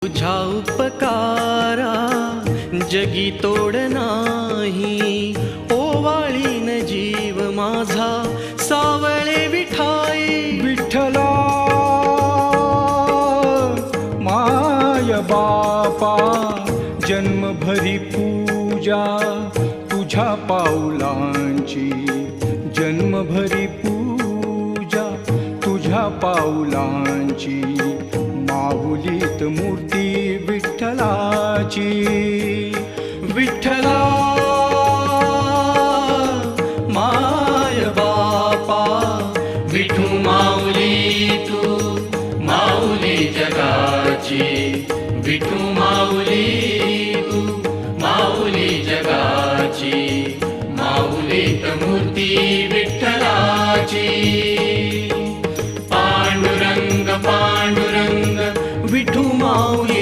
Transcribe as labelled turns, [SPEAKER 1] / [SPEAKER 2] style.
[SPEAKER 1] तुझ्या उपकारा जगी तोड नाही, ओवाळीन जीव माझा सावळे विठाई.
[SPEAKER 2] विठ्ठला माय बापा जन्मभरी पूजा तुझ्या पाऊलांची, जन्मभरी पूजा तुझ्या पाऊलांची. माऊलीत मूर्ती विठ्ठलाची.
[SPEAKER 1] विठ्ठला माय बापा विठू माऊली तू माऊली जगाची. विठू माऊली तू माऊली जगाची. माऊलीत मूर्ती विठ्ठलाची.